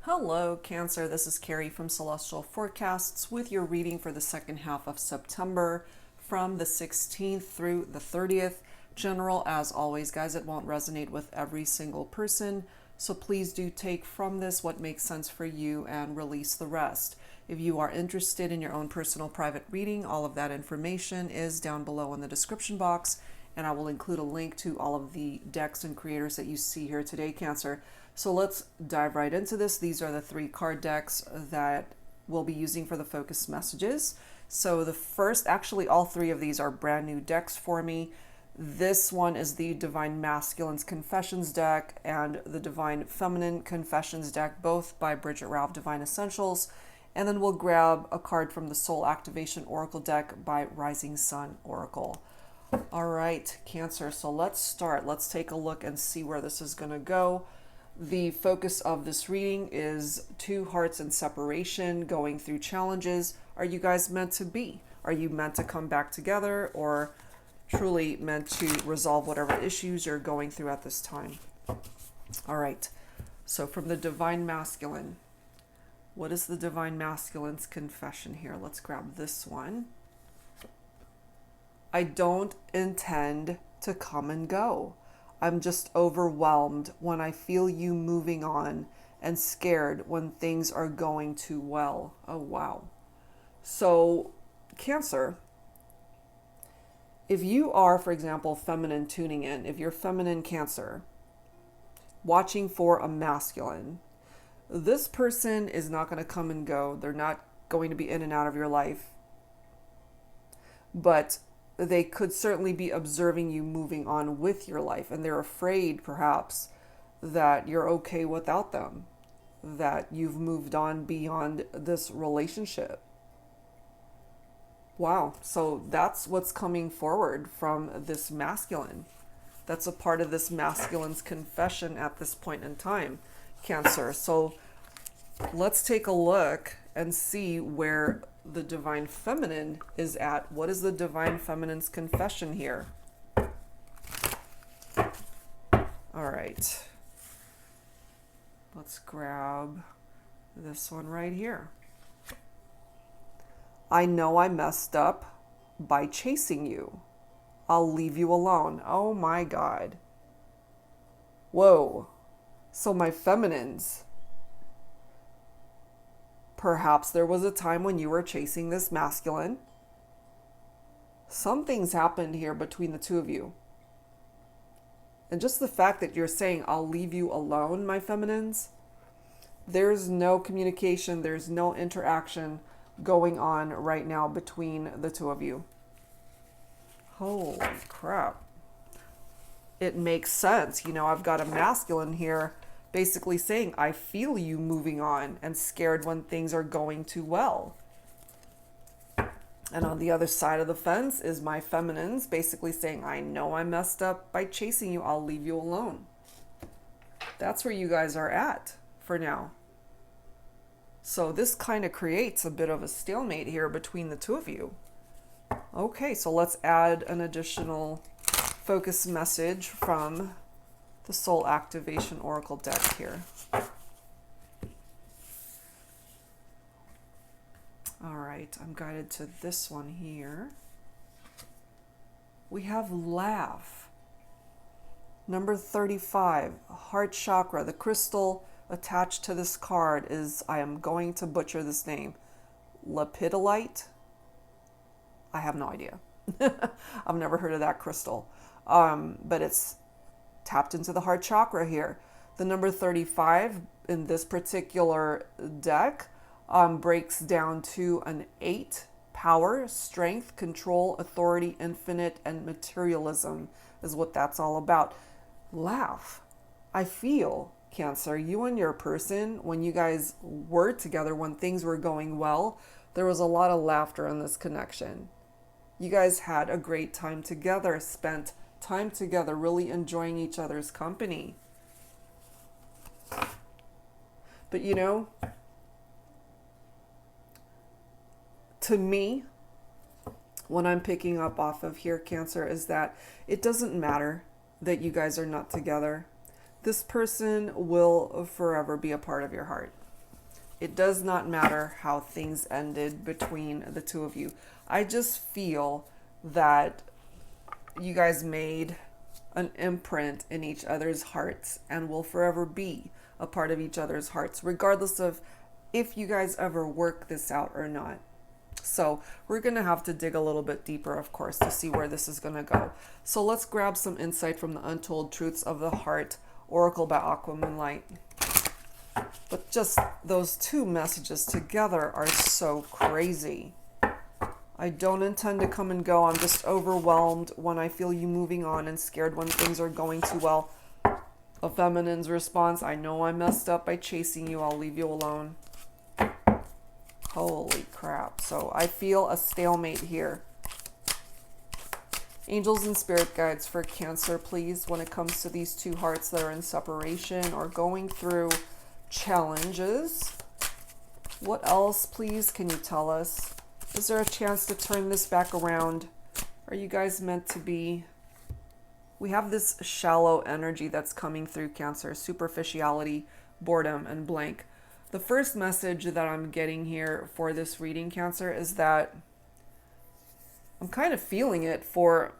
Hello, Cancer. This is Carrie from Celestial Forecasts with your reading for the second half of September from the 16th through the 30th. General, as always, guys, it won't resonate with every single person, so please do take from this what makes sense for you and release the rest. If you are interested in your own personal private reading, all of that information is down below in the description box, and I will include a link to all of the decks and creators that you see here today, Cancer. So let's dive right into this. These are the 3 card decks that we'll be using for the focus messages. So the first, actually all 3 of these are brand new decks for me. This one is the Divine Masculine's Confessions deck and the Divine Feminine Confessions deck, both by Bridget Ralph Divine Essentials. And then we'll grab a card from the Soul Activation Oracle deck by Rising Sun Oracle. All right, Cancer, so let's start. Let's take a look and see where this is going to go. The focus of this reading is 2 hearts in separation, going through challenges. Are you guys meant to be? Are you meant to come back together, or truly meant to resolve whatever issues you're going through at this time? All right, so from the Divine Masculine, what is the Divine Masculine's confession here? Let's grab this one. I don't intend to come and go. I'm just overwhelmed when I feel you moving on and scared when things are going too well. Oh, wow. So, Cancer, if you are, for example, feminine tuning in, if you're feminine Cancer, watching for a masculine, this person is not going to come and go. They're not going to be in and out of your life. But they could certainly be observing you moving on with your life, and they're afraid perhaps that you're okay without them, that you've moved on beyond this relationship. Wow, so that's what's coming forward from this masculine. That's a part of this masculine's confession at this point in time, Cancer. So let's take a look and see where the Divine Feminine is at. What is the Divine Feminine's confession here? All right. Let's grab this one right here. I know I messed up by chasing you. I'll leave you alone. Oh my God. Whoa. So my feminines, perhaps there was a time when you were chasing this masculine. Something's happened here between the 2 of you. And just the fact that you're saying, I'll leave you alone, my feminines, there's no communication, there's no interaction going on right now between the 2 of you. Holy crap. It makes sense. You know, I've got a masculine here basically saying, I feel you moving on and scared when things are going too well. And on the other side of the fence is my feminines basically saying, I know I messed up by chasing you. I'll leave you alone. That's where you guys are at for now. So this kind of creates a bit of a stalemate here between the 2 of you. Okay, so let's add an additional focus message from the Soul Activation Oracle deck here. All right, I'm guided to this one here. We have laugh. Number 35, heart chakra. The crystal attached to this card is, I am going to butcher this name, lepidolite. I have no idea. I've never heard of that crystal. But it's tapped into the heart chakra here. The number 35 in this particular deck breaks down to an 8. Power, strength, control, authority, infinite, and materialism is what that's all about. Laugh. I feel, Cancer, you and your person, when you guys were together, when things were going well, there was a lot of laughter in this connection. You guys had a great time together, spent time together, really enjoying each other's company. But you know, to me, what I'm picking up off of here, Cancer, is that it doesn't matter that you guys are not together. This person will forever be a part of your heart. It does not matter how things ended between the two of you. I just feel that you guys made an imprint in each other's hearts and will forever be a part of each other's hearts, regardless of if you guys ever work this out or not. So we're going to have to dig a little bit deeper, of course, to see where this is going to go. So let's grab some insight from the Untold Truths of the Heart Oracle by Aqua Moonlight. But just those two messages together are so crazy. I don't intend to come and go. I'm just overwhelmed when I feel you moving on and scared when things are going too well. A feminine's response, I know I messed up by chasing you. I'll leave you alone. Holy crap. So I feel a stalemate here. Angels and spirit guides for Cancer, please, when it comes to these two hearts that are in separation or going through challenges. What else, please, can you tell us? Is there a chance to turn this back around? Are you guys meant to be? We have this shallow energy that's coming through Cancer, superficiality, boredom, and blank. The first message that I'm getting here for this reading, Cancer, is that I'm kind of feeling it for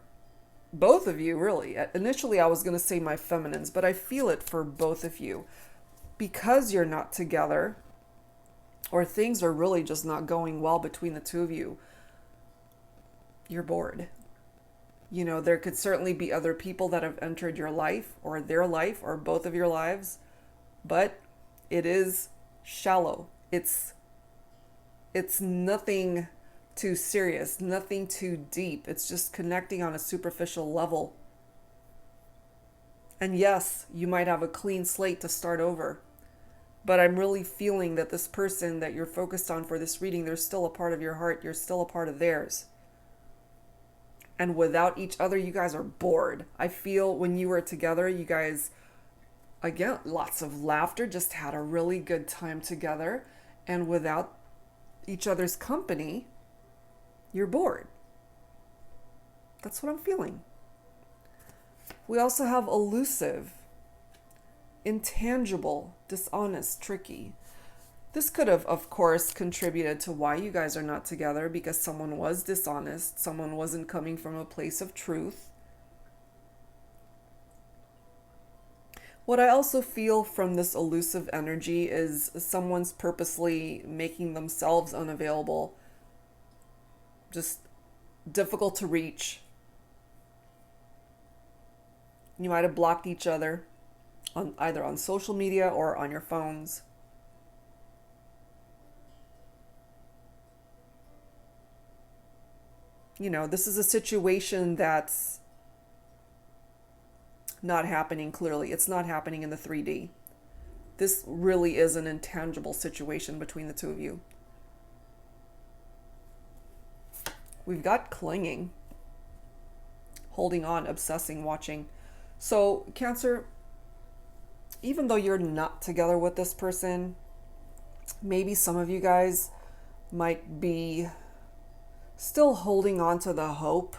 both of you, really. Initially, I was going to say my feminines, but I feel it for both of you. Because you're not together, or things are really just not going well between the two of you, you're bored. You know, there could certainly be other people that have entered your life, or their life, or both of your lives, but it is shallow. It's nothing too serious, nothing too deep. It's just connecting on a superficial level. And yes, you might have a clean slate to start over, but I'm really feeling that this person that you're focused on for this reading, they're still a part of your heart. You're still a part of theirs. And without each other, you guys are bored. I feel when you were together, you guys, again, lots of laughter, just had a really good time together. And without each other's company, you're bored. That's what I'm feeling. We also have elusive, intangible, dishonest, tricky. This could have, of course, contributed to why you guys are not together, because someone was dishonest, someone wasn't coming from a place of truth. What I also feel from this elusive energy is someone's purposely making themselves unavailable, just difficult to reach. You might have blocked each other on either on social media or on your phones. You know, this is a situation that's not happening clearly. It's not happening in the 3D. This really is an intangible situation between the two of you. We've got clinging, holding on, obsessing, watching. So, Cancer, even though you're not together with this person, maybe some of you guys might be still holding on to the hope,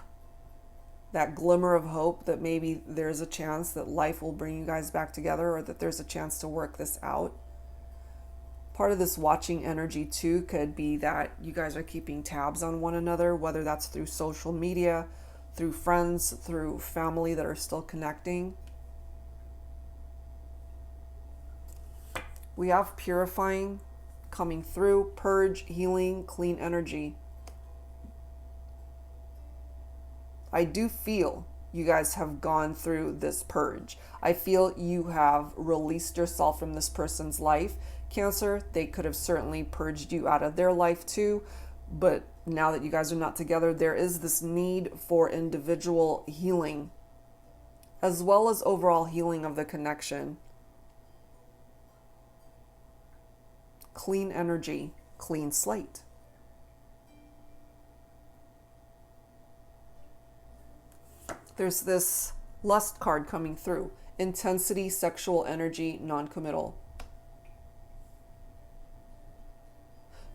that glimmer of hope that maybe there's a chance that life will bring you guys back together, or that there's a chance to work this out. Part of this watching energy too could be that you guys are keeping tabs on one another, whether that's through social media, through friends, through family that are still connecting. We have purifying coming through, purge, healing, clean energy. I do feel you guys have gone through this purge. I feel you have released yourself from this person's life. Cancer, they could have certainly purged you out of their life too, but now that you guys are not together, there is this need for individual healing, as well as overall healing of the connection. Clean energy, clean slate. There's this lust card coming through. Intensity, sexual energy, non-committal.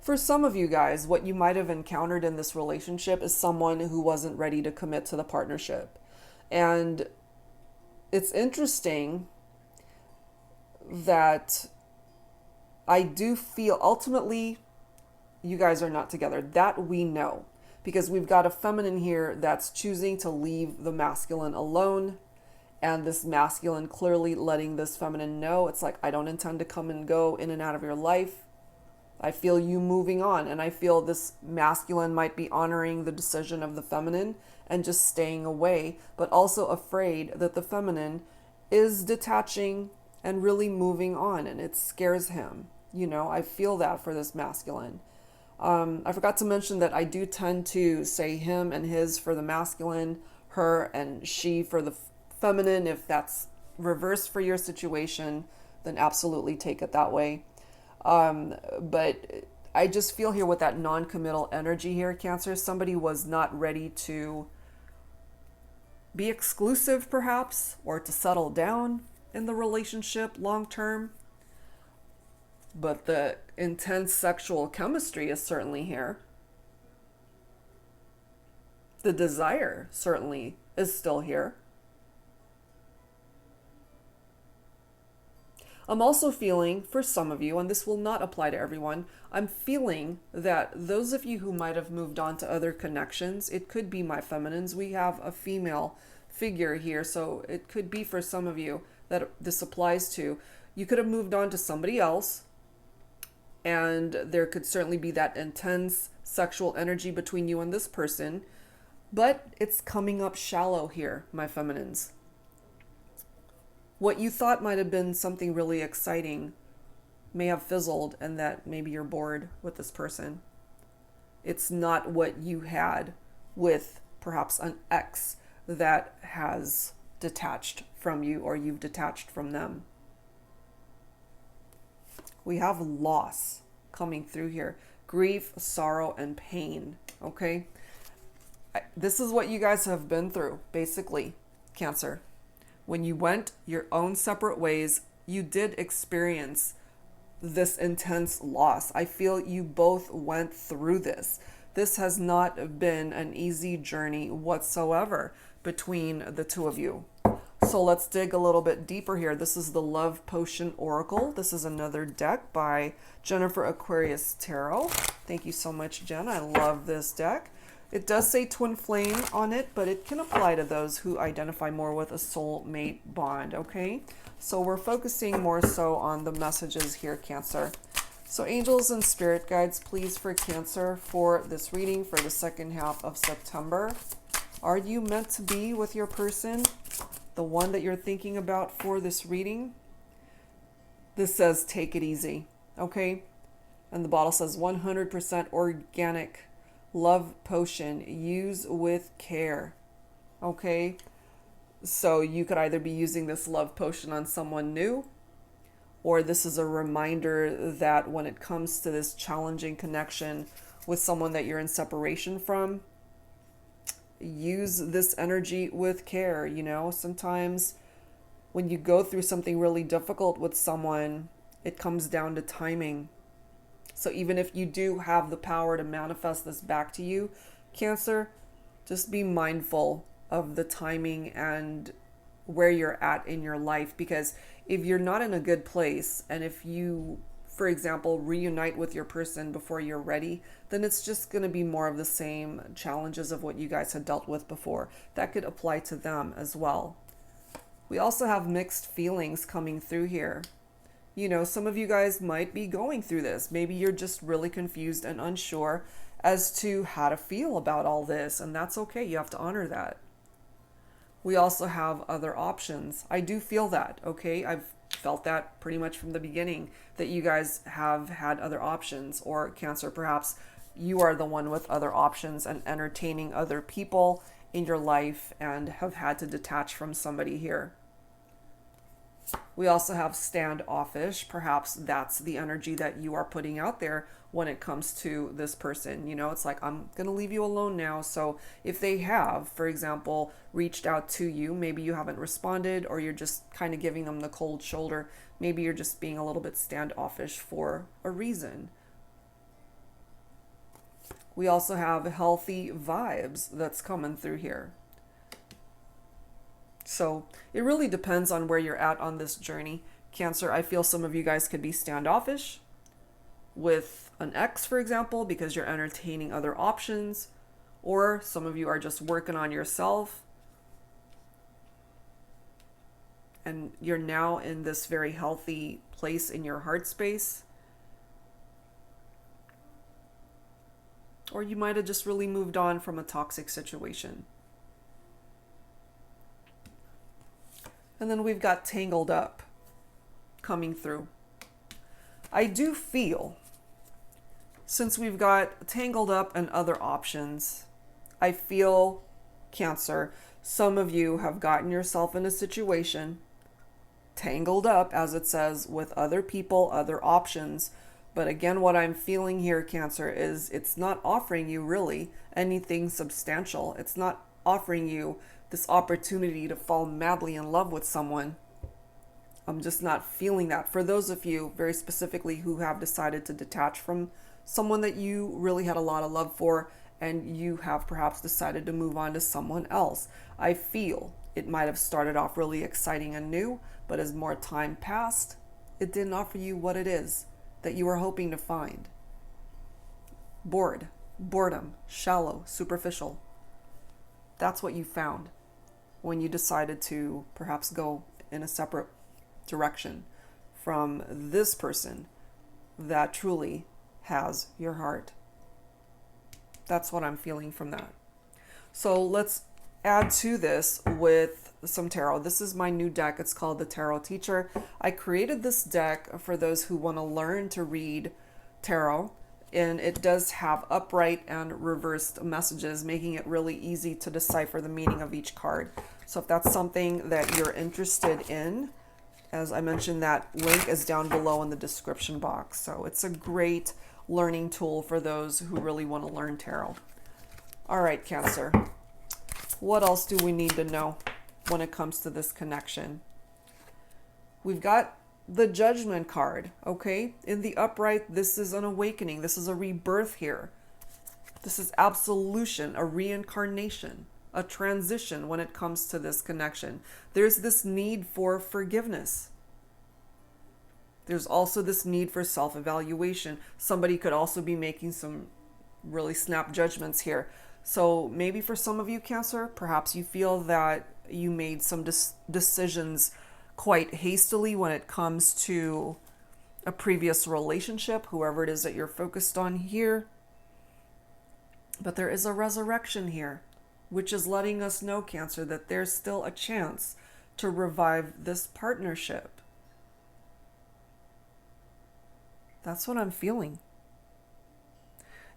For some of you guys, what you might have encountered in this relationship is someone who wasn't ready to commit to the partnership. And it's interesting that I do feel ultimately you guys are not together. That we know. Because we've got a feminine here that's choosing to leave the masculine alone. And this masculine clearly letting this feminine know, it's like, I don't intend to come and go in and out of your life. I feel you moving on. And I feel this masculine might be honoring the decision of the feminine and just staying away, but also afraid that the feminine is detaching and really moving on. And it scares him. You know, I feel that for this masculine. I forgot to mention that I do tend to say him and his for the masculine, her and she for the feminine. If that's reversed for your situation, then absolutely take it that way. But I just feel here with that non-committal energy here, Cancer, somebody was not ready to be exclusive perhaps, or to settle down in the relationship long term. But the intense sexual chemistry is certainly here. The desire certainly is still here. I'm also feeling, for some of you, and this will not apply to everyone, I'm feeling that those of you who might have moved on to other connections, it could be my feminines, we have a female figure here, so it could be for some of you that this applies to. You could have moved on to somebody else, and there could certainly be that intense sexual energy between you and this person, but it's coming up shallow here, my feminines. What you thought might have been something really exciting may have fizzled, and that maybe you're bored with this person. It's not what you had with perhaps an ex that has detached from you, or you've detached from them. We have loss coming through here. Grief, sorrow, and pain. Okay? This is what you guys have been through, basically, Cancer. When you went your own separate ways, you did experience this intense loss. I feel you both went through this. This has not been an easy journey whatsoever between the two of you. So let's dig a little bit deeper here. This is the Love Potion Oracle. This is another deck by Jennifer Aquarius Tarot. Thank you so much, Jen. I love this deck. It does say twin flame on it, but it can apply to those who identify more with a soulmate bond, okay? So we're focusing more so on the messages here, Cancer. So angels and spirit guides, please, for Cancer for this reading for the second half of September. Are you meant to be with your person? The one that you're thinking about for this reading? This says take it easy, okay? And the bottle says 100% organic love potion. Use with care, okay? So you could either be using this love potion on someone new, or this is a reminder that when it comes to this challenging connection with someone that you're in separation from, use this energy with care. You know, sometimes when you go through something really difficult with someone, it comes down to timing. So even if you do have the power to manifest this back to you, Cancer, just be mindful of the timing and where you're at in your life. Because if you're not in a good place, and if you, for example, reunite with your person before you're ready, then it's just going to be more of the same challenges of what you guys had dealt with before. That could apply to them as well. We also have mixed feelings coming through here. You know, some of you guys might be going through this. Maybe you're just really confused and unsure as to how to feel about all this, and that's okay. You have to honor that. We also have other options. I do feel that, okay? I've felt that pretty much from the beginning, that you guys have had other options, or Cancer, perhaps you are the one with other options and entertaining other people in your life and have had to detach from somebody here. We also have standoffish. Perhaps that's the energy that you are putting out there when it comes to this person. You know, it's like, I'm going to leave you alone now. So if they have, for example, reached out to you, maybe you haven't responded, or you're just kind of giving them the cold shoulder. Maybe you're just being a little bit standoffish for a reason. We also have healthy vibes that's coming through here. So it really depends on where you're at on this journey. Cancer, I feel some of you guys could be standoffish. with an ex, for example, because you're entertaining other options, or some of you are just working on yourself and you're now in this very healthy place in your heart space. Or you might have just really moved on from a toxic situation. And then we've got tangled up coming through. I do feel, since we've got tangled up and other options, I feel, Cancer, some of you have gotten yourself in a situation, tangled up, as it says, with other people, other options. But again, what I'm feeling here, Cancer, is it's not offering you really anything substantial. It's not offering you this opportunity to fall madly in love with someone. I'm just not feeling that. For those of you, very specifically, who have decided to detach from someone that you really had a lot of love for, and you have perhaps decided to move on to someone else, I feel it might have started off really exciting and new, but as more time passed, it didn't offer you what it is that you were hoping to find. Boredom, shallow, superficial. That's what you found when you decided to perhaps go in a separate direction from this person that truly has your heart. That's what I'm feeling from that. So let's add to this with some tarot. This is my new deck. It's called the Tarot Teacher. I created this deck for those who want to learn to read tarot, and it does have upright and reversed messages, making it really easy to decipher the meaning of each card. So if that's something that you're interested in, as I mentioned, that link is down below in the description box. So it's a great learning tool for those who really want to learn tarot. All right, Cancer. What else do we need to know when it comes to this connection? We've got the Judgment card, okay? In the upright, this is an awakening. This is a rebirth here. This is absolution, a reincarnation, a transition when it comes to this connection. There's this need for forgiveness. There's also this need for self-evaluation. Somebody could also be making some really snap judgments here. So maybe for some of you, Cancer, perhaps you feel that you made some decisions quite hastily when it comes to a previous relationship, whoever it is that you're focused on here. But there is a resurrection here, which is letting us know, Cancer, that there's still a chance to revive this partnership. That's what I'm feeling.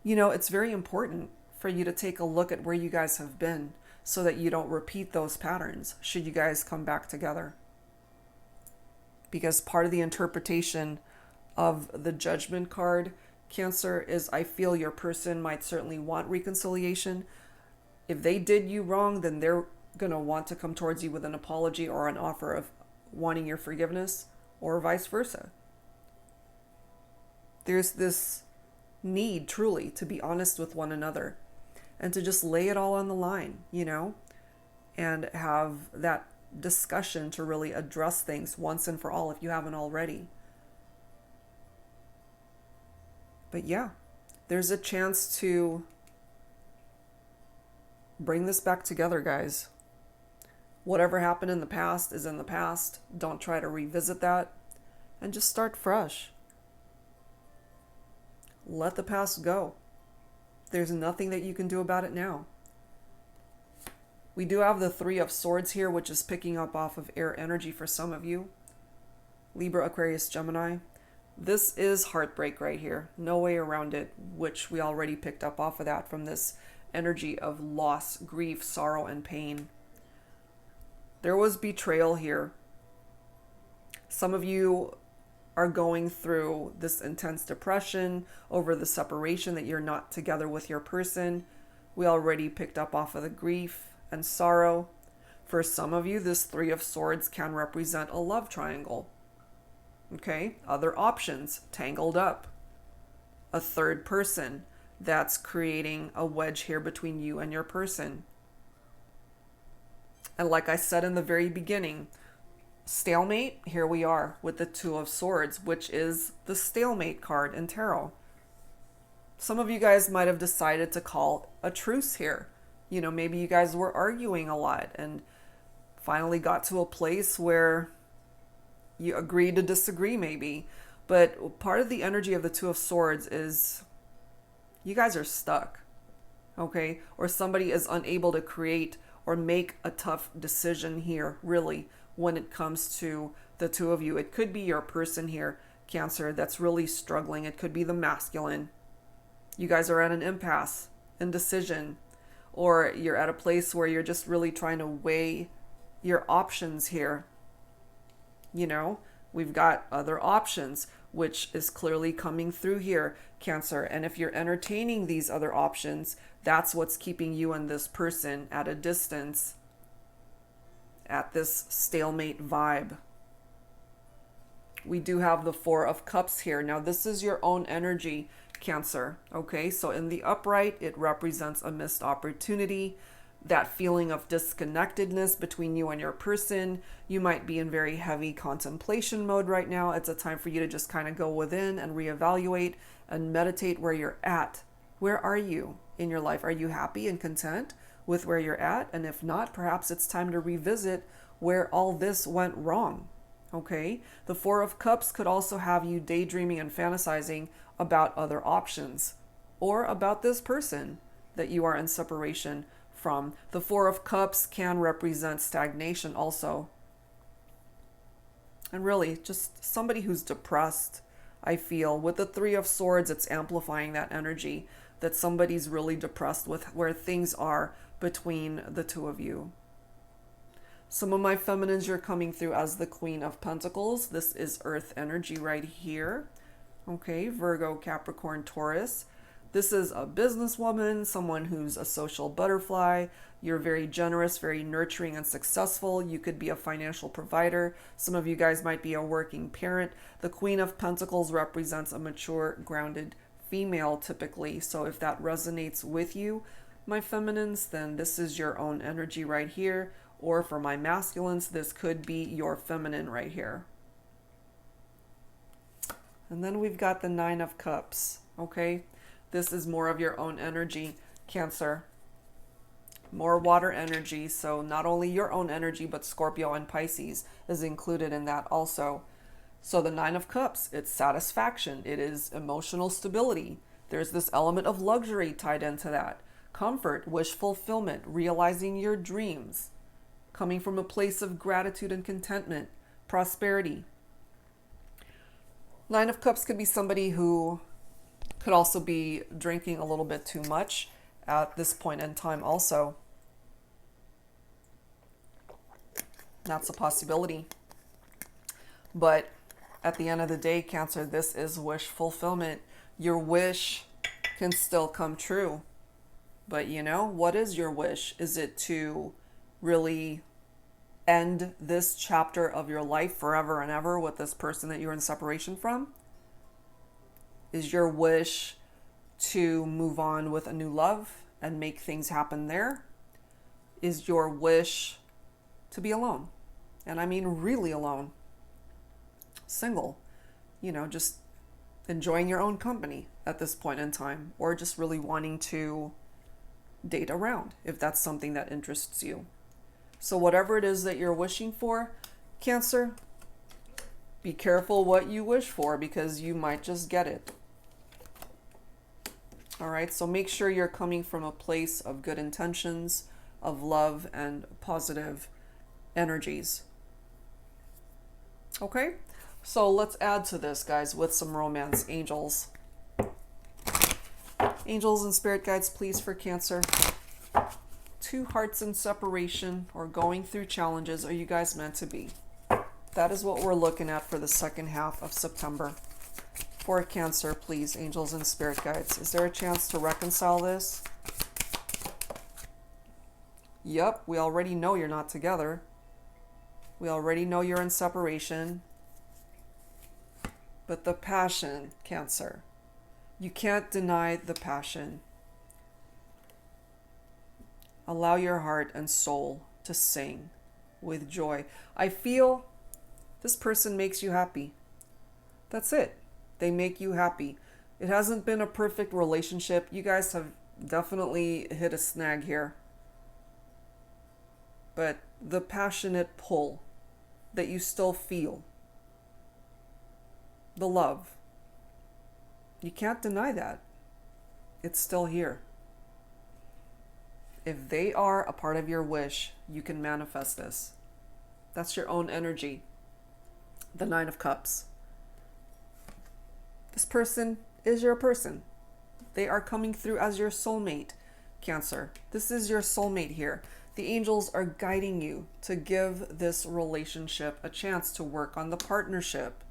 You know, it's very important for you to take a look at where you guys have been so that you don't repeat those patterns should you guys come back together. Because part of the interpretation of the Judgment card, Cancer, is I feel your person might certainly want reconciliation. If they did you wrong, then they're going to want to come towards you with an apology or an offer of wanting your forgiveness, or vice versa. There's this need truly to be honest with one another and to just lay it all on the line, you know, and have that discussion to really address things once and for all if you haven't already. But yeah, there's a chance to bring this back together, guys. Whatever happened in the past is in the past. Don't try to revisit that, and just start fresh. Let the past go. There's nothing that you can do about it now. We do have the Three of Swords here, which is picking up off of air energy for some of you. Libra, Aquarius, Gemini. This is heartbreak right here. No way around it, which we already picked up off of that from this energy of loss, grief, sorrow, and pain. There was betrayal here. Some of you are going through this intense depression over the separation that you're not together with your person. We already picked up off of the grief and sorrow. For some of you, this Three of Swords can represent a love triangle. Okay, other options, tangled up. A third person that's creating a wedge here between you and your person. And like I said in the very beginning, stalemate, here we are with the Two of Swords, which is the stalemate card in tarot. Some of you guys might have decided to call a truce here. You know, maybe you guys were arguing a lot and finally got to a place where you agreed to disagree maybe. But part of the energy of the Two of Swords is you guys are stuck, okay? Or somebody is unable to create or make a tough decision here, really, when it comes to the two of you. It could be your person here, Cancer, that's really struggling. It could be the masculine. You guys are at an impasse, indecision, or you're at a place where you're just really trying to weigh your options here. You know, we've got other options, which is clearly coming through here, Cancer. And if you're entertaining these other options, that's what's keeping you and this person at a distance, at this stalemate vibe. We do have the Four of Cups here. Now, this is your own energy, Cancer. Okay, so in the upright, it represents a missed opportunity. That feeling of disconnectedness between you and your person. You might be in very heavy contemplation mode right now. It's a time for you to just kind of go within and reevaluate and meditate where you're at. Where are you in your life? Are you happy and content with where you're at? And if not, perhaps it's time to revisit where all this went wrong. Okay, the Four of Cups could also have you daydreaming and fantasizing about other options or about this person that you are in separation from. The Four of Cups can represent stagnation also. And really, just somebody who's depressed, I feel. With the Three of Swords, it's amplifying that energy that somebody's really depressed with where things are between the two of you. Some of my feminines, you're coming through as the Queen of Pentacles. This is earth energy right here. Okay, Virgo, Capricorn, Taurus. This is a businesswoman, someone who's a social butterfly. You're very generous, very nurturing and successful. You could be a financial provider. Some of you guys might be a working parent. The Queen of Pentacles represents a mature, grounded female typically. So if that resonates with you, my feminines, then this is your own energy right here. Or for my masculines, this could be your feminine right here. And then we've got the Nine of Cups, okay? This is more of your own energy, Cancer. More water energy, so not only your own energy, but Scorpio and Pisces is included in that also. So the Nine of Cups, it's satisfaction. It is emotional stability. There's this element of luxury tied into that. Comfort, wish fulfillment, realizing your dreams. Coming from a place of gratitude and contentment, prosperity. Nine of Cups could be somebody who could also be drinking a little bit too much at this point in time also. That's a possibility. But at the end of the day, Cancer, this is wish fulfillment. Your wish can still come true. But you know, what is your wish? Is it to really end this chapter of your life forever and ever with this person that you're in separation from? Is your wish to move on with a new love and make things happen there? Is your wish to be alone? And I mean really alone. Single. You know, just enjoying your own company at this point in time. Or just really wanting to date around if that's something that interests you. So whatever it is that you're wishing for, Cancer, be careful what you wish for because you might just get it. All right, so make sure you're coming from a place of good intentions, of love and positive energies. Okay, so let's add to this, guys, with some romance. Angels. Angels and spirit guides, please, for Cancer. Two hearts in separation or going through challenges. Are you guys meant to be? That is what we're looking at for the second half of September. For Cancer, please, angels and spirit guides. Is there a chance to reconcile this? Yep, we already know you're not together. We already know you're in separation. But the passion, Cancer. You can't deny the passion. Allow your heart and soul to sing with joy. I feel This person makes you happy. That's it. They make you happy. It hasn't been a perfect relationship. You guys have definitely hit a snag here. But the passionate pull that you still feel, the love, you can't deny that. It's still here. If they are a part of your wish, you can manifest this. That's your own energy. The Nine of Cups. This person is your person. They are coming through as your soulmate, Cancer. This is your soulmate here. The angels are guiding you to give this relationship a chance to work on the partnership.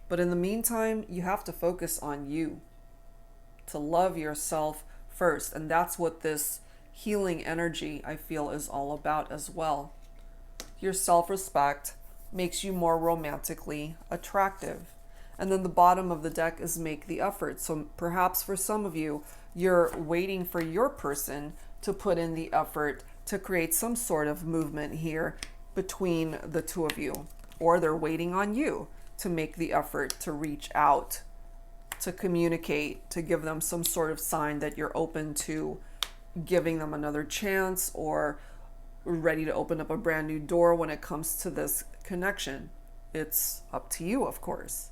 But in the meantime, you have to focus on you, to love yourself first. And that's what this healing energy, I feel, is all about as well. Your self-respect makes you more romantically attractive. And then the bottom of the deck is make the effort. So perhaps for some of you, you're waiting for your person to put in the effort to create some sort of movement here between the two of you. Or they're waiting on you to make the effort to reach out, to communicate, to give them some sort of sign that you're open to giving them another chance or ready to open up a brand new door when it comes to this connection. It's up to you, of course.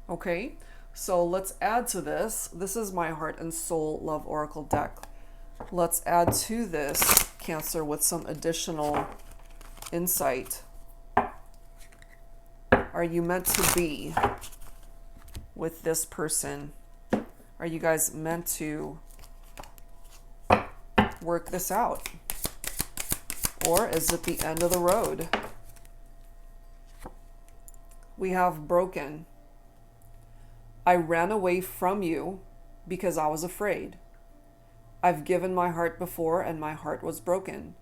Okay, so let's add to this. This is my Heart and Soul Love Oracle deck. Let's add to this, Cancer, with some additional insight. Are you meant to be with this person? Are you guys meant to work this out? Or is it the end of the road? We have broken. I ran away from you because I was afraid. I've given my heart before and my heart was broken.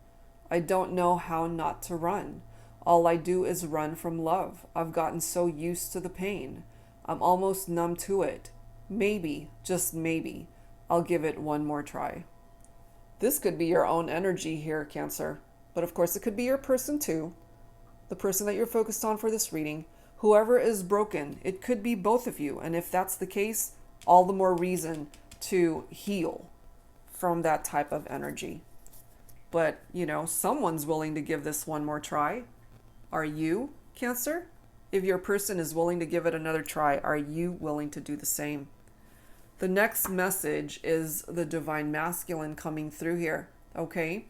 I don't know how not to run. All I do is run from love. I've gotten so used to the pain. I'm almost numb to it. Maybe, just maybe, I'll give it one more try. This could be your own energy here, Cancer. But of course, it could be your person too. The person that you're focused on for this reading. Whoever is broken, it could be both of you. And if that's the case, all the more reason to heal from that type of energy. But, you know, someone's willing to give this one more try. Are you, Cancer? If your person is willing to give it another try, are you willing to do the same? The next message is the Divine Masculine coming through here, okay?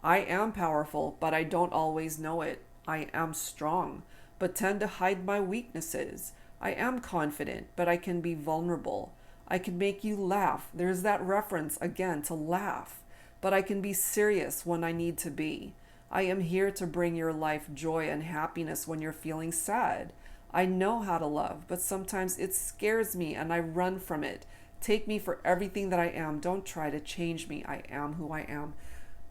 I am powerful, but I don't always know it. I am strong, but tend to hide my weaknesses. I am confident, but I can be vulnerable. I can make you laugh. There's that reference again to laugh. But I can be serious when I need to be. I am here to bring your life joy and happiness when you're feeling sad. I know how to love, but sometimes it scares me and I run from it. Take me for everything that I am. Don't try to change me. I am who I am.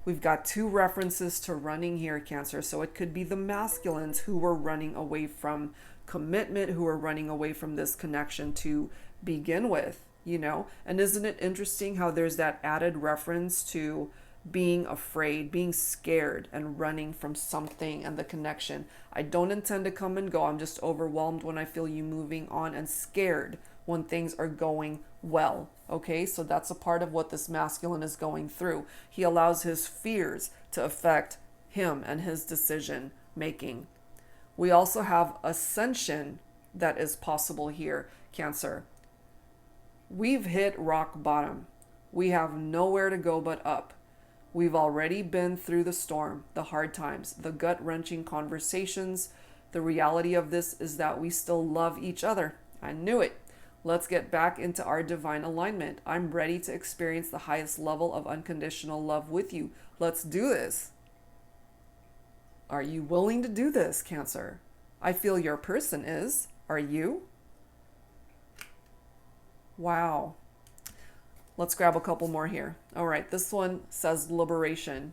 We've got two references to running here, Cancer. So it could be the masculines who were running away from commitment, who are running away from this connection to begin with, you know? And isn't it interesting how there's that added reference to being afraid, being scared, and running from something and the connection? I don't intend to come and go. I'm just overwhelmed when I feel you moving on and scared when things are going well. Okay, so that's a part of what this masculine is going through. He allows his fears to affect him and his decision making. We also have ascension that is possible here, Cancer. We've hit rock bottom. We have nowhere to go but up. We've already been through the storm, the hard times, the gut-wrenching conversations. The reality of this is that we still love each other. I knew it. Let's get back into our divine alignment. I'm ready to experience the highest level of unconditional love with you. Let's do this. Are you willing to do this, Cancer? I feel your person is. Are you? Wow. Let's grab a couple more here. All right, this one says liberation.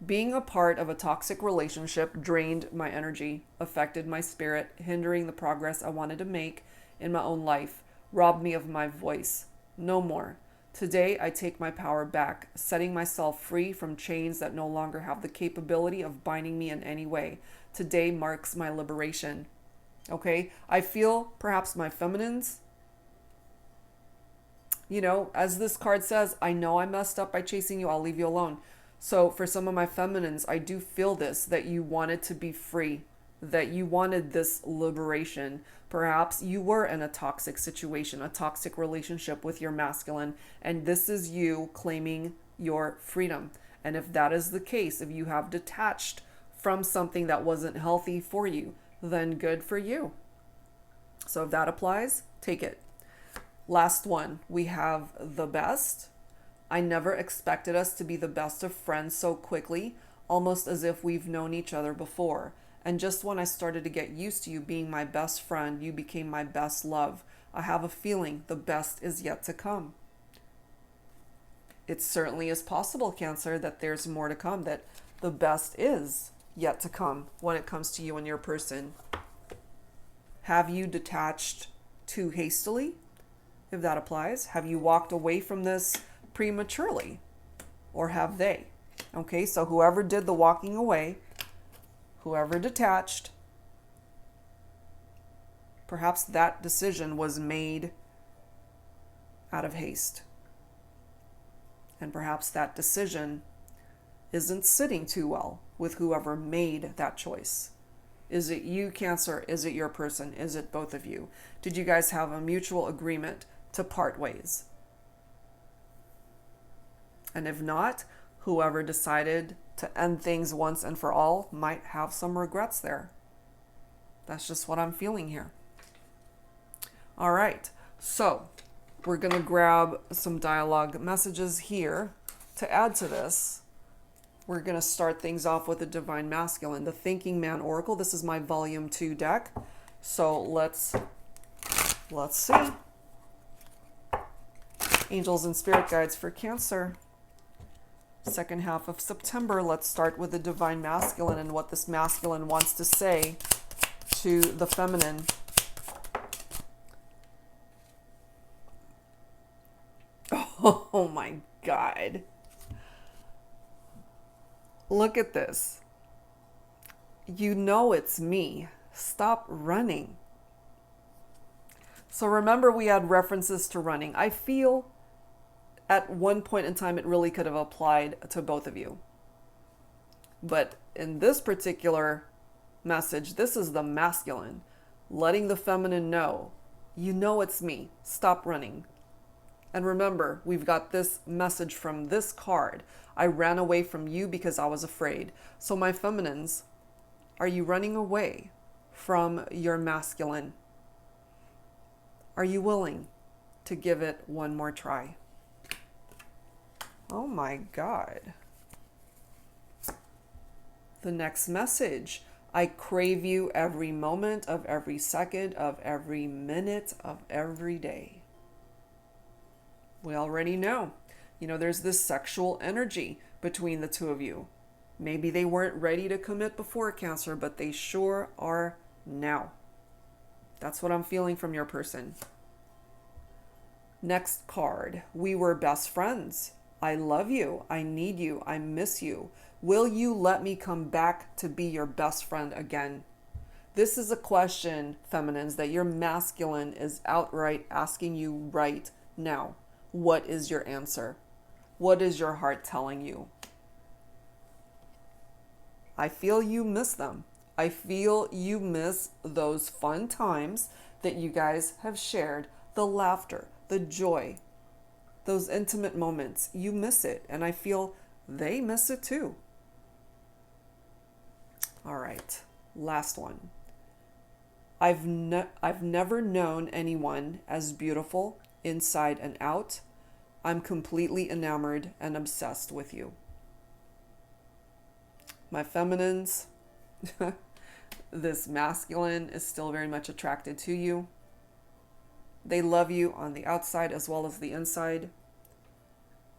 Being a part of a toxic relationship drained my energy, affected my spirit, hindering the progress I wanted to make in my own life, robbed me of my voice. No more. Today, I take my power back, setting myself free from chains that no longer have the capability of binding me in any way. Today marks my liberation. Okay, I feel perhaps my feminines, as this card says, I know I messed up by chasing you, I'll leave you alone. So for some of my feminines, I do feel this, that you wanted to be free, that you wanted this liberation. Perhaps you were in a toxic situation, a toxic relationship with your masculine, and this is you claiming your freedom. And if that is the case, if you have detached from something that wasn't healthy for you, then good for you. So if that applies, take it. Last one, we have the best. I never expected us to be the best of friends so quickly, almost as if we've known each other before. And just when I started to get used to you being my best friend, you became my best love. I have a feeling the best is yet to come. It certainly is possible, Cancer, that there's more to come, that the best is yet to come when it comes to you and your person. Have you detached too hastily? If that applies, have you walked away from this prematurely? Or have they? Okay, so whoever did the walking away, whoever detached, perhaps that decision was made out of haste. And perhaps that decision isn't sitting too well with whoever made that choice. Is it you, Cancer? Is it your person? Is it both of you? Did you guys have a mutual agreement to part ways? And if not, whoever decided to end things once and for all might have some regrets there. That's just what I'm feeling here. All right, so we're going to grab some dialogue messages here to add to this. We're going to start things off with the Divine Masculine, the Thinking Man Oracle. This is my Volume 2 deck. So let's see. Angels and Spirit Guides for Cancer. Second half of September. Let's start with the Divine Masculine and what this masculine wants to say to the feminine. Oh my God. Look at this. You know it's me. Stop running. So remember, we had references to running. I feel at one point in time it really could have applied to both of you. But in this particular message, this is the masculine letting the feminine know, you know it's me. Stop running. And remember, we've got this message from this card. I ran away from you because I was afraid. So my feminines, are you running away from your masculine? Are you willing to give it one more try? Oh my God. The next message. I crave you every moment of every second of every minute of every day. We already know. There's this sexual energy between the two of you. Maybe they weren't ready to commit before, Cancer, but they sure are now. That's what I'm feeling from your person. Next card. We were best friends. I love you. I need you. I miss you. Will you let me come back to be your best friend again? This is a question, feminines, that your masculine is outright asking you right now. What is your answer? What is your heart telling you? I feel you miss them. I feel you miss those fun times that you guys have shared, the laughter, the joy, those intimate moments. You miss it, and I feel they miss it too. All right, last one. I've never known anyone as beautiful inside and out. I'm completely enamored and obsessed with you. My feminines, this masculine is still very much attracted to you. They love you on the outside as well as the inside.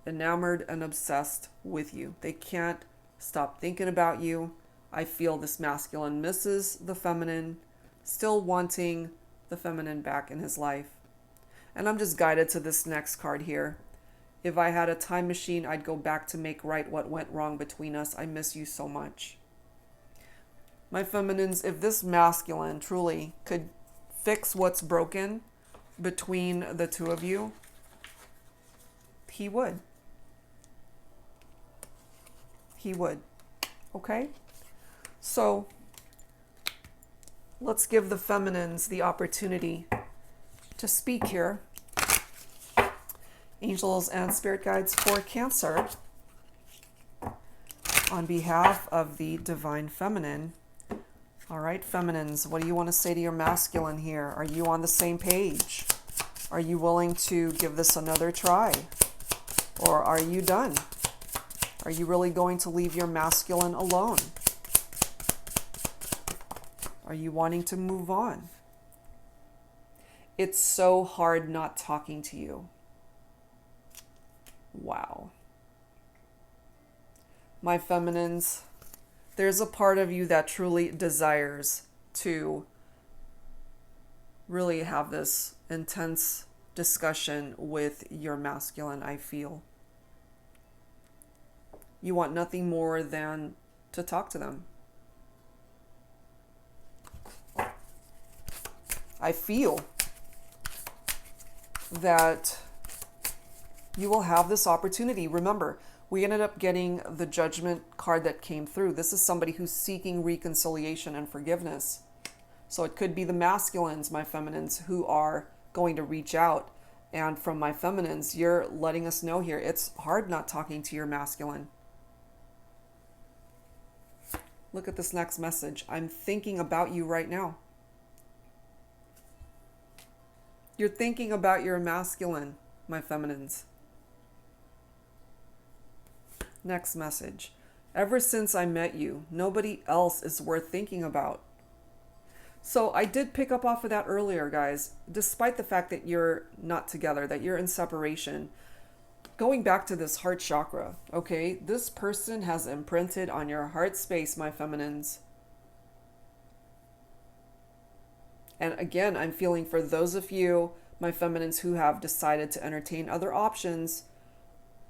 Enamored and obsessed with you. They can't stop thinking about you. I feel this masculine misses the feminine, still wanting the feminine back in his life. And I'm just guided to this next card here. If I had a time machine, I'd go back to make right what went wrong between us. I miss you so much. My feminines, if this masculine truly could fix what's broken between the two of you, he would. He would. Okay? So, let's give the feminines the opportunity to speak here. Angels and spirit guides for Cancer, on behalf of the divine feminine. All right, feminines, what do you want to say to your masculine here? Are you on the same page? Are you willing to give this another try? Or are you done? Are you really going to leave your masculine alone? Are you wanting to move on? It's so hard not talking to you. Wow. My feminines, there's a part of you that truly desires to really have this intense discussion with your masculine, I feel. You want nothing more than to talk to them. I feel that you will have this opportunity. Remember, we ended up getting the Judgment card that came through. This is somebody who's seeking reconciliation and forgiveness. So it could be the masculines, my feminines, who are going to reach out. And from my feminines, you're letting us know here, it's hard not talking to your masculine. Look at this next message. I'm thinking about you right now. You're thinking about your masculine, my feminines. Next message. Ever since I met you, nobody else is worth thinking about. So I did pick up off of that earlier, guys. Despite the fact that you're not together, that you're in separation, going back to this heart chakra, okay? This person has imprinted on your heart space, my feminines. And again, I'm feeling for those of you, my feminines, who have decided to entertain other options,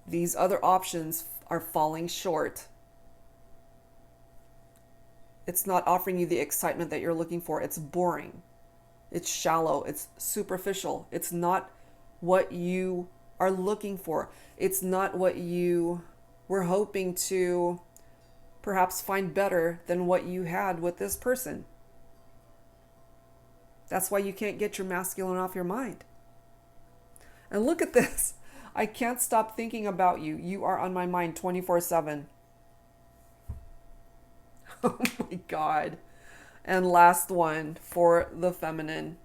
these other options are falling short. It's not offering you the excitement that you're looking for. It's boring. It's shallow. It's superficial. It's not what you are looking for. It's not what you were hoping to perhaps find better than what you had with this person. That's why you can't get your masculine off your mind. And look at this. I can't stop thinking about you. You are on my mind 24/7. Oh my God. And last one for the feminine.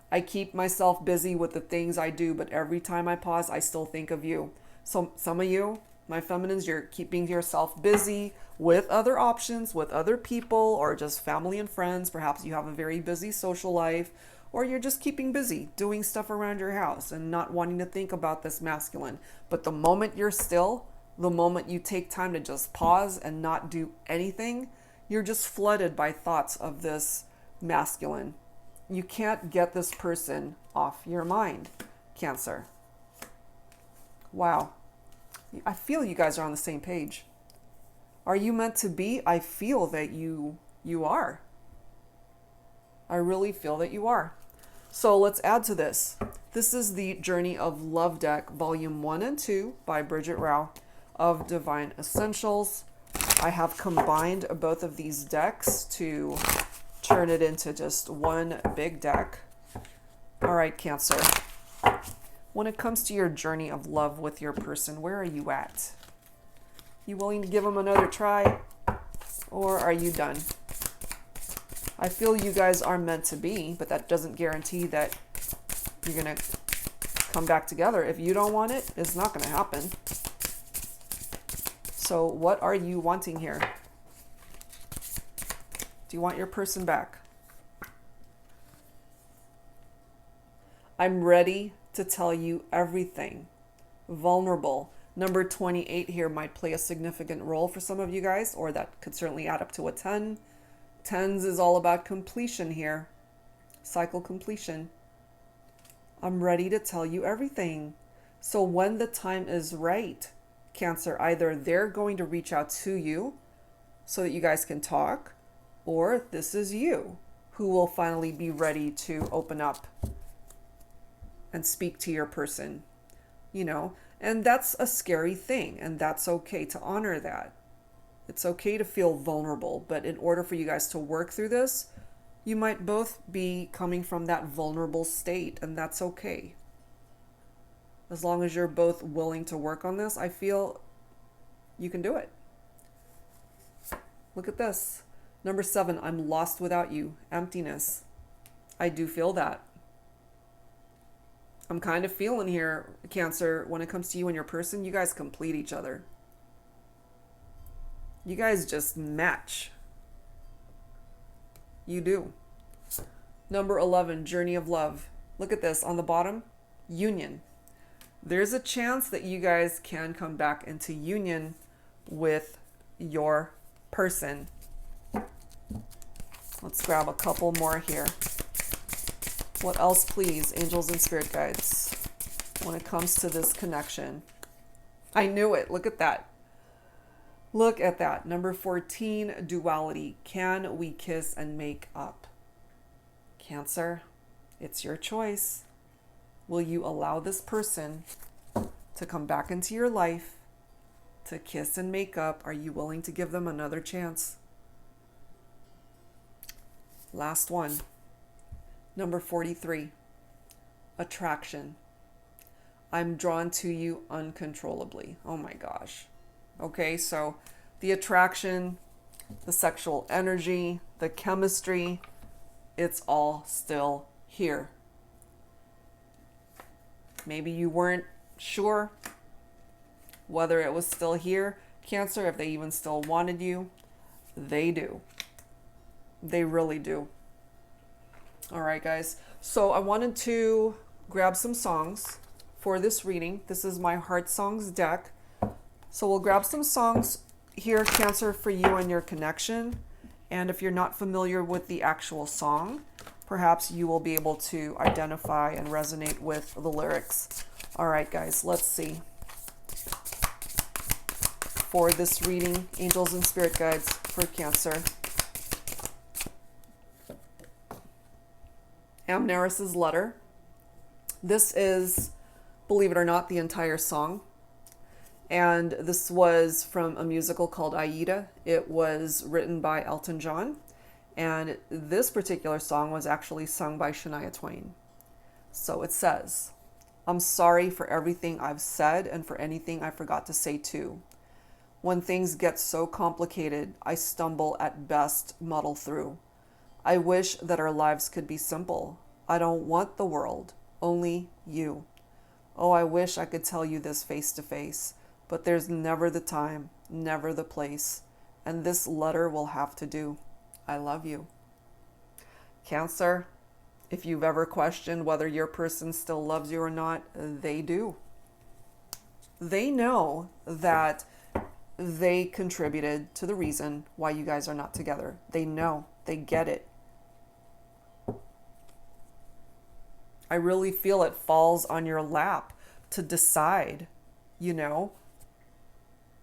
I keep myself busy with the things I do, but every time I pause, I still think of you. So some of you, my feminines, you're keeping yourself busy with other options, with other people, or just family and friends. Perhaps you have a very busy social life, or you're just keeping busy doing stuff around your house and not wanting to think about this masculine. But the moment you're still, the moment you take time to just pause and not do anything, you're just flooded by thoughts of this masculine. You can't get this person off your mind, Cancer. Wow. I feel you guys are on the same page. Are you meant to be? I feel that you are. I really feel that you are. So let's add to this. This is the Journey of Love deck, volume 1 and 2 by Bridget Rao of Divine Essentials. I have combined both of these decks to turn it into just one big deck. All right, Cancer. When it comes to your journey of love with your person, where are you at? You willing to give them another try? Or are you done? I feel you guys are meant to be, but that doesn't guarantee that you're going to come back together. If you don't want it, it's not going to happen. So what are you wanting here? Do you want your person back? I'm ready to tell you everything. Vulnerable. Number 28 here might play a significant role for some of you guys, or that could certainly add up to a 10. Tens is all about completion here. Cycle completion. I'm ready to tell you everything. So when the time is right, Cancer, either they're going to reach out to you so that you guys can talk, or this is you who will finally be ready to open up and speak to your person, you know. And that's a scary thing, and that's okay to honor that. It's okay to feel vulnerable, but in order for you guys to work through this, you might both be coming from that vulnerable state, and that's okay. As long as you're both willing to work on this, I feel you can do it. Look at this. Number 7, I'm lost without you. Emptiness. I do feel that. I'm kind of feeling here, Cancer, when it comes to you and your person, you guys complete each other. You guys just match. You do. Number 11, Journey of Love. Look at this on the bottom. Union. There's a chance that you guys can come back into union with your person. Let's grab a couple more here. What else, please, angels and spirit guides, when it comes to this connection? I knew it. Look at that. Look at that. Number 14, duality. Can we kiss and make up? Cancer, it's your choice. Will you allow this person to come back into your life, to kiss and make up? Are you willing to give them another chance? Last one. Number 43, attraction. I'm drawn to you uncontrollably. Oh my gosh. Okay, so the attraction, the sexual energy, the chemistry, it's all still here. Maybe you weren't sure whether it was still here, Cancer, if they even still wanted you. They do. They really do. All right, guys. So I wanted to grab some songs for this reading. This is my Heart Songs deck. So we'll grab some songs here, Cancer, for you and your connection. And if you're not familiar with the actual song, perhaps you will be able to identify and resonate with the lyrics. All right, guys, let's see. For this reading, angels and spirit guides for Cancer. Amneris's Letter. This is, believe it or not, the entire song. And this was from a musical called Aida. It was written by Elton John. And this particular song was actually sung by Shania Twain. So it says, I'm sorry for everything I've said and for anything I forgot to say too. When things get so complicated, I stumble at best, muddle through. I wish that our lives could be simple. I don't want the world, only you. Oh, I wish I could tell you this face to face, but there's never the time, never the place, and this letter will have to do. I love you. Cancer, if you've ever questioned whether your person still loves you or not, they do. They know that they contributed to the reason why you guys are not together. They know. They get it. I really feel it falls on your lap to decide, you know,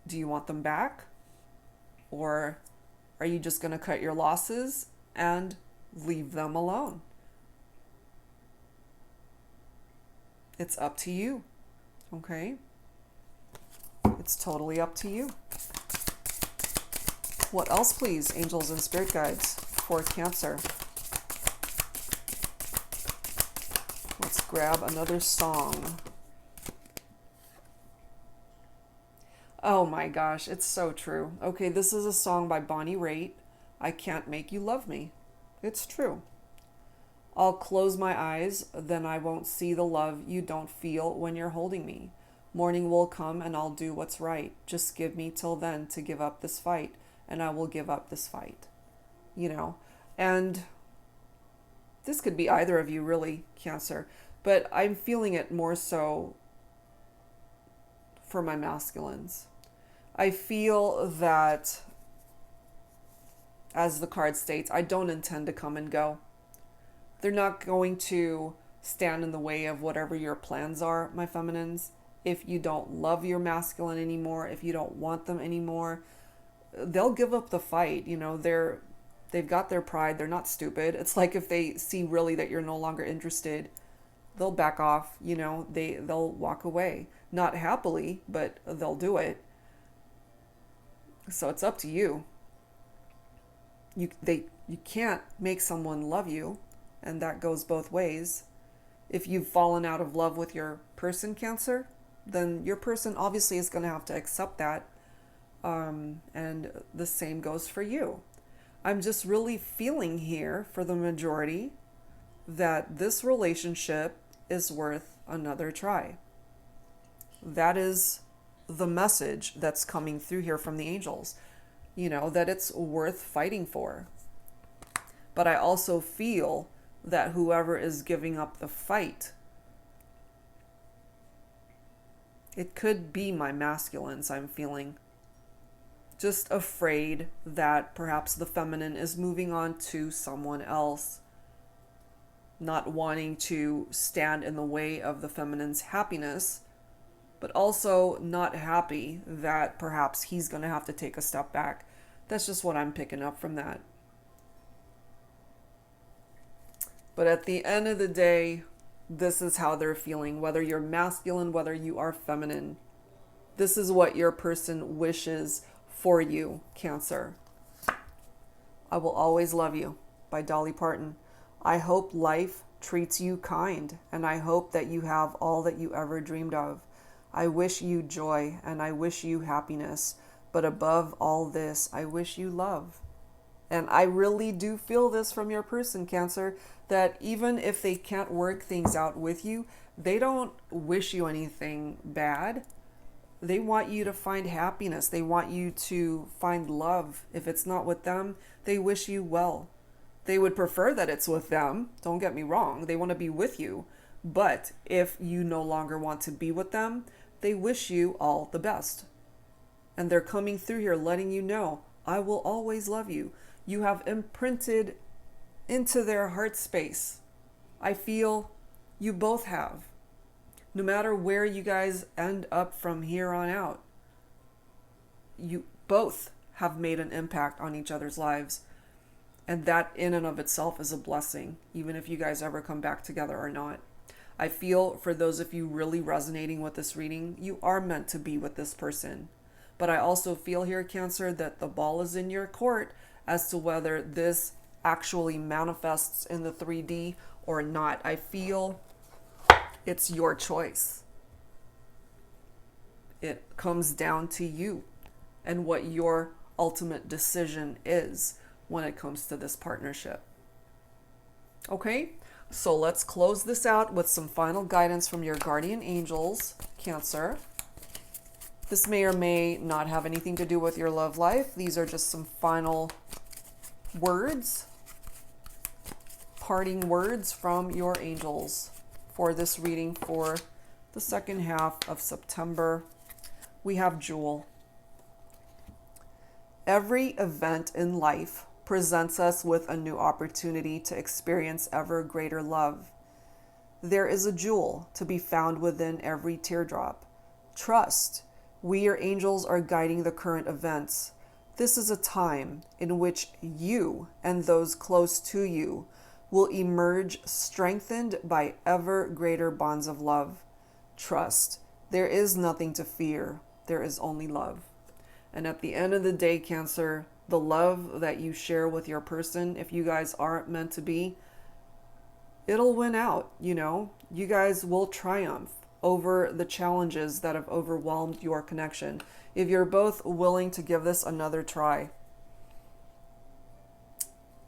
do you want them back? Or are you just going to cut your losses and leave them alone? It's up to you, okay? It's totally up to you. What else, please, angels and spirit guides for Cancer? Let's grab another song. Oh my gosh, it's so true. Okay, this is a song by Bonnie Raitt. I Can't Make You Love Me. It's true. I'll close my eyes, then I won't see the love you don't feel when you're holding me. Morning will come and I'll do what's right. Just give me till then to give up this fight, and I will give up this fight. You know, and this could be either of you, really, Cancer, but I'm feeling it more so for my masculines. I feel that, as the card states, I don't intend to come and go. They're not going to stand in the way of whatever your plans are, my feminines. if you don't love your masculine anymore, if you don't want them anymore, they'll give up the fight. You know, they've got their pride. They're not stupid. It's like if they see really that you're no longer interested, they'll back off. You know, they'll walk away, not happily, but they'll do it. So it's up to you. You can't make someone love you, and that goes both ways. If you've fallen out of love with your person, Cancer, then your person obviously is going to have to accept that. And the same goes for you. I'm just really feeling here for the majority that this relationship is worth another try. That is the message that's coming through here from the angels. You know, that it's worth fighting for. But I also feel that whoever is giving up the fight, it could be my masculines, I'm feeling. Just afraid that perhaps the feminine is moving on to someone else, not wanting to stand in the way of the feminine's happiness, but also not happy that perhaps he's going to have to take a step back. That's just what I'm picking up from that. But at the end of the day, this is how they're feeling. Whether you're masculine, whether you are feminine, this is what your person wishes for you, Cancer. I Will Always Love You by Dolly Parton. I hope life treats you kind, and I hope that you have all that you ever dreamed of. I wish you joy, and I wish you happiness. But above all this, I wish you love. And I really do feel this from your person, Cancer, that even if they can't work things out with you, they don't wish you anything bad. They want you to find happiness. They want you to find love. If it's not with them, they wish you well. They would prefer that it's with them. Don't get me wrong. They want to be with you. But if you no longer want to be with them, they wish you all the best. And they're coming through here letting you know, I will always love you. You have imprinted into their heart space. I feel you both have. No matter where you guys end up from here on out, you both have made an impact on each other's lives. And that in and of itself is a blessing, even if you guys ever come back together or not. I feel for those of you really resonating with this reading, you are meant to be with this person. But I also feel here, Cancer, that the ball is in your court as to whether this actually manifests in the 3D or not. I feel it's your choice. It comes down to you and what your ultimate decision is when it comes to this partnership. Okay, so let's close this out with some final guidance from your guardian angels, Cancer. This may or may not have anything to do with your love life. These are just some final words, parting words from your angels for this reading for the second half of September. We have Jewel. Every event in life presents us with a new opportunity to experience ever greater love. There is a jewel to be found within every teardrop. Trust. We, your angels, are guiding the current events. This is a time in which you and those close to you will emerge strengthened by ever greater bonds of love. Trust. There is nothing to fear. There is only love. And at the end of the day, Cancer, the love that you share with your person, if you guys aren't meant to be, it'll win out, you know. You guys will triumph over the challenges that have overwhelmed your connection. If you're both willing to give this another try,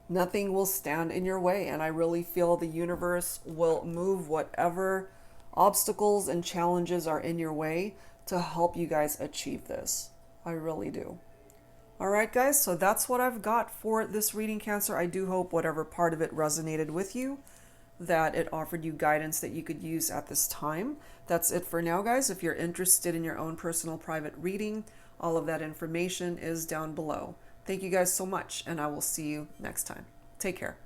nothing will stand in your way. And I really feel the universe will move whatever obstacles and challenges are in your way to help you guys achieve this. I really do. All right, guys, so that's what I've got for this reading, Cancer. I do hope whatever part of it resonated with you, that it offered you guidance that you could use at this time. That's it for now, guys. If you're interested in your own personal private reading, all of that information is down below. Thank you guys so much, and I will see you next time. Take care.